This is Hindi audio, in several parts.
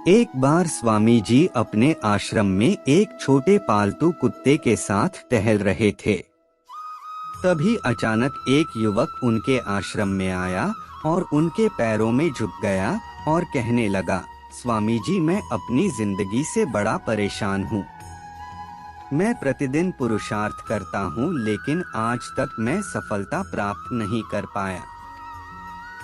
एक बार स्वामी जी अपने आश्रम में एक छोटे पालतू कुत्ते के साथ टहल रहे थे। तभी अचानक एक युवक उनके आश्रम में आया और उनके पैरों में झुक गया और कहने लगा, स्वामी जी, मैं अपनी जिंदगी से बड़ा परेशान हूँ। मैं प्रतिदिन पुरुषार्थ करता हूँ, लेकिन आज तक मैं सफलता प्राप्त नहीं कर पाया।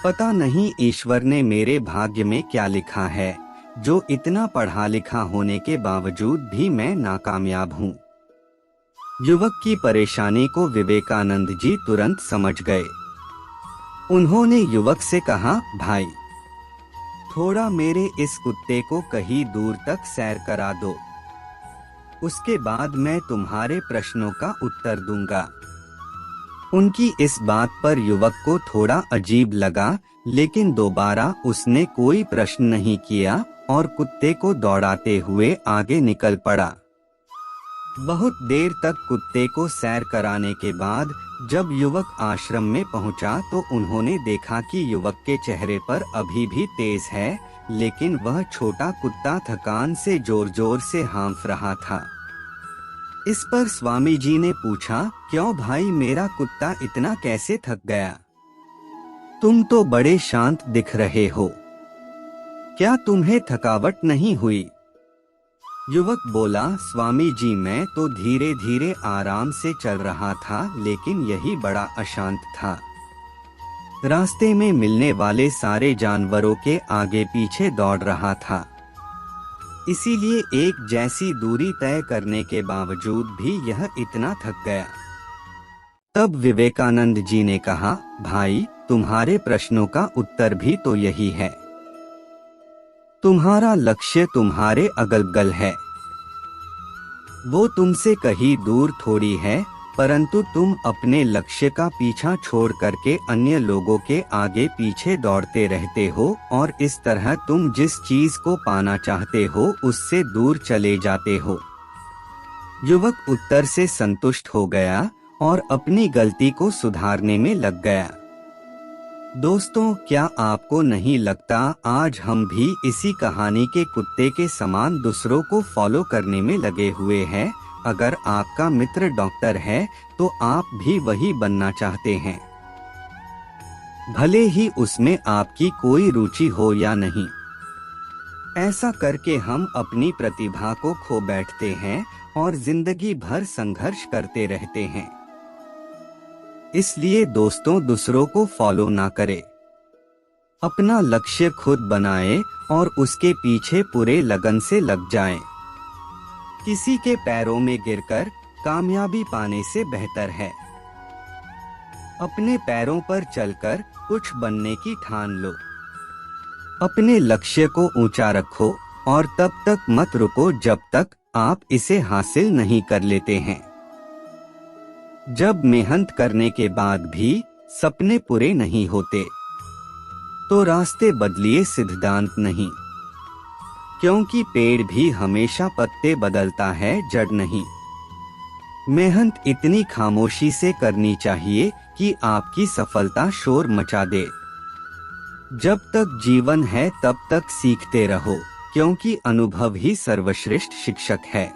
पता नहीं ईश्वर ने मेरे भाग्य में क्या लिखा है, जो इतना पढ़ा लिखा होने के बावजूद भी मैं नाकामयाब हूँ। युवक की परेशानी को विवेकानंद जी तुरंत समझ गए। उन्होंने युवक से कहा, भाई, थोड़ा मेरे इस कुत्ते को कहीं दूर तक सैर करा दो। उसके बाद मैं तुम्हारे प्रश्नों का उत्तर दूंगा। उनकी इस बात पर युवक को थोड़ा अजीब लगा, लेकिन दोबारा उसने कोई प्रश्न नहीं किया और कुत्ते को दौड़ाते हुए आगे निकल पड़ा। बहुत देर तक कुत्ते को सैर कराने के बाद जब युवक आश्रम में पहुंचा तो उन्होंने देखा कि युवक के चेहरे पर अभी भी तेज है, लेकिन वह छोटा कुत्ता थकान से जोर जोर से हाँफ रहा था। इस पर स्वामी जी ने पूछा, क्यों भाई, मेरा कुत्ता इतना कैसे थक गया? तुम तो बड़े शांत दिख रहे हो, क्या तुम्हें थकावट नहीं हुई? युवक बोला, स्वामी जी, मैं तो धीरे धीरे आराम से चल रहा था, लेकिन यही बड़ा अशांत था। रास्ते में मिलने वाले सारे जानवरों के आगे पीछे दौड़ रहा था, इसीलिए एक जैसी दूरी तय करने के बावजूद भी यह इतना थक गया। तब विवेकानंद जी ने कहा, भाई, तुम्हारे प्रश्नों का उत्तर भी तो यही है। तुम्हारा लक्ष्य तुम्हारे अगल-बगल है, वो तुमसे कहीं दूर थोड़ी है, परंतु तुम अपने लक्ष्य का पीछा छोड़ करके अन्य लोगों के आगे पीछे दौड़ते रहते हो और इस तरह तुम जिस चीज को पाना चाहते हो उससे दूर चले जाते हो। युवक उत्तर से संतुष्ट हो गया और अपनी गलती को सुधारने में लग गया। दोस्तों, क्या आपको नहीं लगता आज हम भी इसी कहानी के कुत्ते के समान दूसरों को फॉलो करने में लगे हुए हैं? अगर आपका मित्र डॉक्टर है तो आप भी वही बनना चाहते हैं, भले ही उसमें आपकी कोई रुचि हो या नहीं। ऐसा करके हम अपनी प्रतिभा को खो बैठते हैं और जिंदगी भर संघर्ष करते रहते हैं। इसलिए दोस्तों, दूसरों को फॉलो ना करें, अपना लक्ष्य खुद बनाएं और उसके पीछे पूरे लगन से लग जाएं। किसी के पैरों में गिरकर कामयाबी पाने से बेहतर है अपने पैरों पर चलकर कुछ बनने की ठान लो। अपने लक्ष्य को ऊंचा रखो और तब तक मत रुको जब तक आप इसे हासिल नहीं कर लेते हैं। जब मेहनत करने के बाद भी सपने पूरे नहीं होते तो रास्ते बदलिए, सिद्धांत नहीं, क्योंकि पेड़ भी हमेशा पत्ते बदलता है, जड़ नहीं। मेहनत इतनी खामोशी से करनी चाहिए कि आपकी सफलता शोर मचा दे। जब तक जीवन है तब तक सीखते रहो, क्योंकि अनुभव ही सर्वश्रेष्ठ शिक्षक है।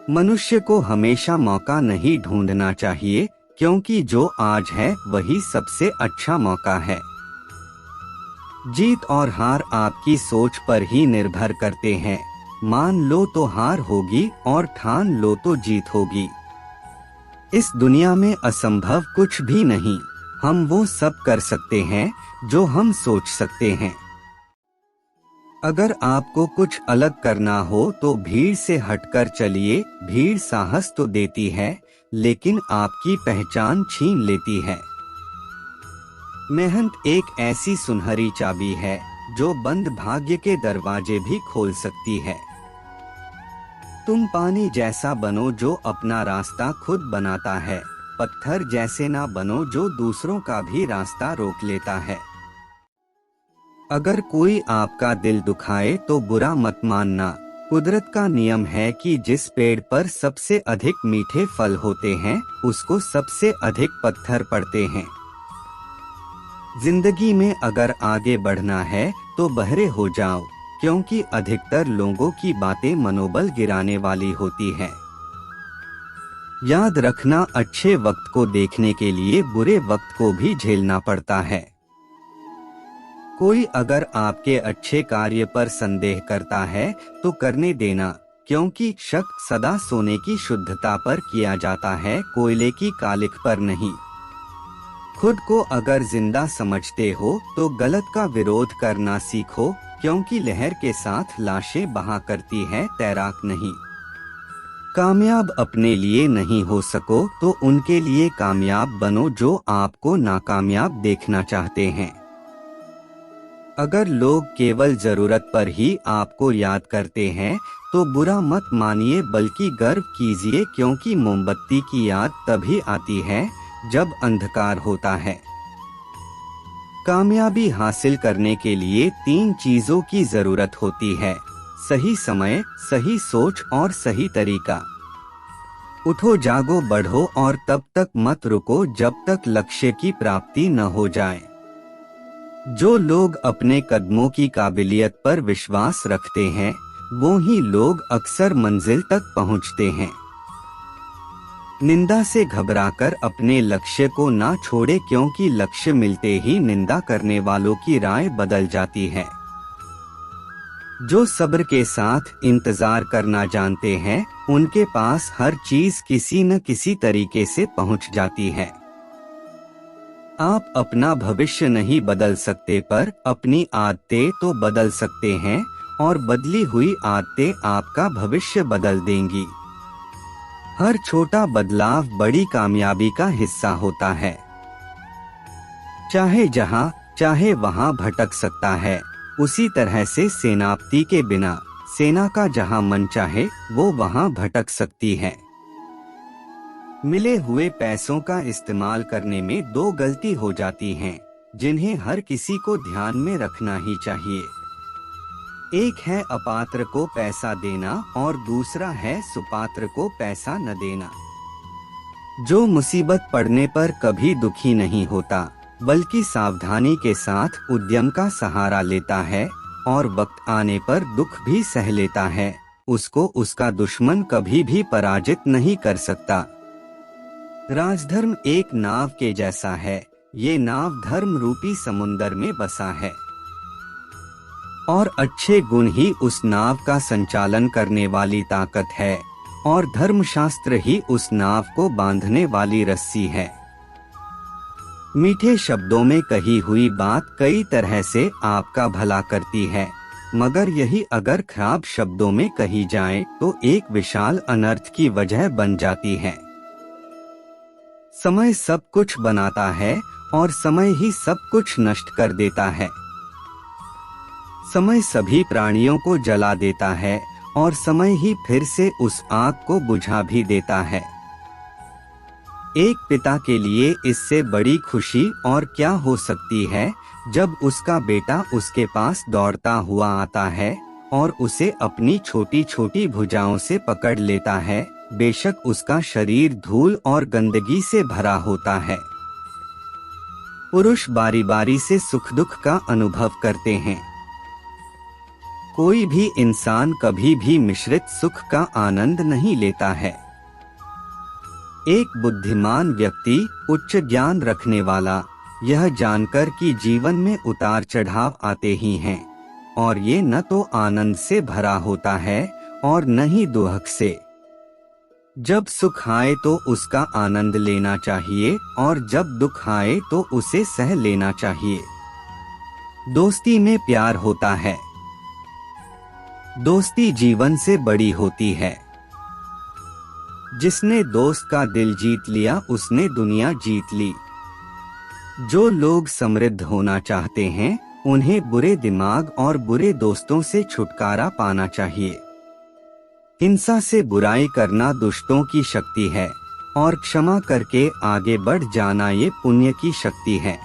मनुष्य को हमेशा मौका नहीं ढूंढना चाहिए, क्योंकि जो आज है वही सबसे अच्छा मौका है। जीत और हार आपकी सोच पर ही निर्भर करते हैं। मान लो तो हार होगी और ठान लो तो जीत होगी। इस दुनिया में असंभव कुछ भी नहीं, हम वो सब कर सकते हैं जो हम सोच सकते हैं। अगर आपको कुछ अलग करना हो तो भीड़ से हटकर चलिए। भीड़ साहस तो देती है, लेकिन आपकी पहचान छीन लेती है। मेहनत एक ऐसी सुनहरी चाबी है जो बंद भाग्य के दरवाजे भी खोल सकती है। तुम पानी जैसा बनो जो अपना रास्ता खुद बनाता है, पत्थर जैसे ना बनो जो दूसरों का भी रास्ता रोक लेता है। अगर कोई आपका दिल दुखाए तो बुरा मत मानना। कुदरत का नियम है कि जिस पेड़ पर सबसे अधिक मीठे फल होते हैं उसको सबसे अधिक पत्थर पड़ते हैं। जिंदगी में अगर आगे बढ़ना है तो बहरे हो जाओ, क्योंकि अधिकतर लोगों की बातें मनोबल गिराने वाली होती है। याद रखना, अच्छे वक्त को देखने के लिए बुरे वक्त को भी झेलना पड़ता है। कोई अगर आपके अच्छे कार्य पर संदेह करता है तो करने देना, क्योंकि शक सदा सोने की शुद्धता पर किया जाता है, कोयले की कालिख पर नहीं। खुद को अगर जिंदा समझते हो तो गलत का विरोध करना सीखो, क्योंकि लहर के साथ लाशें बहा करती है, तैराक नहीं। कामयाब अपने लिए नहीं हो सको तो उनके लिए कामयाब बनो जो आपको नाकामयाब देखना चाहते हैं। अगर लोग केवल जरूरत पर ही आपको याद करते हैं तो बुरा मत मानिए, बल्कि गर्व कीजिए, क्योंकि मोमबत्ती की याद तभी आती है जब अंधकार होता है। कामयाबी हासिल करने के लिए 3 चीजों की जरूरत होती है: सही समय, सही सोच और सही तरीका। उठो, जागो, बढ़ो और तब तक मत रुको जब तक लक्ष्य की प्राप्ति न हो जाए। जो लोग अपने कदमों की काबिलियत पर विश्वास रखते हैं वो ही लोग अक्सर मंजिल तक पहुंचते हैं। निंदा से घबराकर अपने लक्ष्य को ना छोड़े, क्योंकि लक्ष्य मिलते ही निंदा करने वालों की राय बदल जाती है। जो सब्र के साथ इंतजार करना जानते हैं उनके पास हर चीज किसी न किसी तरीके से पहुंच जाती है। आप अपना भविष्य नहीं बदल सकते, पर अपनी आदतें तो बदल सकते हैं, और बदली हुई आदतें आपका भविष्य बदल देंगी। हर छोटा बदलाव बड़ी कामयाबी का हिस्सा होता है। चाहे जहां चाहे वहां भटक सकता है, उसी तरह से सेनापति के बिना सेना का जहां मन चाहे वो वहां भटक सकती है। मिले हुए पैसों का इस्तेमाल करने में 2 गलती हो जाती हैं, जिन्हें हर किसी को ध्यान में रखना ही चाहिए। एक है अपात्र को पैसा देना और दूसरा है सुपात्र को पैसा न देना। जो मुसीबत पड़ने पर कभी दुखी नहीं होता, बल्कि सावधानी के साथ उद्यम का सहारा लेता है और वक्त आने पर दुख भी सह लेता है, उसको उसका दुश्मन कभी भी पराजित नहीं कर सकता। राजधर्म एक नाव के जैसा है। ये नाव धर्म रूपी समुंदर में बसा है और अच्छे गुण ही उस नाव का संचालन करने वाली ताकत है, और धर्मशास्त्र ही उस नाव को बांधने वाली रस्सी है। मीठे शब्दों में कही हुई बात कई तरह से आपका भला करती है, मगर यही अगर खराब शब्दों में कही जाए तो एक विशाल अनर्थ की वजह बन जाती है। समय सब कुछ बनाता है और समय ही सब कुछ नष्ट कर देता है। समय सभी प्राणियों को जला देता है और समय ही फिर से उस आग को बुझा भी देता है। एक पिता के लिए इससे बड़ी खुशी और क्या हो सकती है जब उसका बेटा उसके पास दौड़ता हुआ आता है और उसे अपनी छोटी छोटी भुजाओं से पकड़ लेता है, बेशक उसका शरीर धूल और गंदगी से भरा होता है। पुरुष बारी बारी से सुख दुख का अनुभव करते हैं। कोई भी इंसान कभी भी मिश्रित सुख का आनंद नहीं लेता है। एक बुद्धिमान व्यक्ति, उच्च ज्ञान रखने वाला, यह जानकर कि जीवन में उतार चढ़ाव आते ही हैं और ये न तो आनंद से भरा होता है और न ही दुख से। जब सुख आए तो उसका आनंद लेना चाहिए और जब दुख आए तो उसे सह लेना चाहिए। दोस्ती में प्यार होता है। दोस्ती जीवन से बड़ी होती है। जिसने दोस्त का दिल जीत लिया उसने दुनिया जीत ली। जो लोग समृद्ध होना चाहते हैं उन्हें बुरे दिमाग और बुरे दोस्तों से छुटकारा पाना चाहिए। हिंसा से बुराई करना दुष्टों की शक्ति है और क्षमा करके आगे बढ़ जाना ये पुण्य की शक्ति है।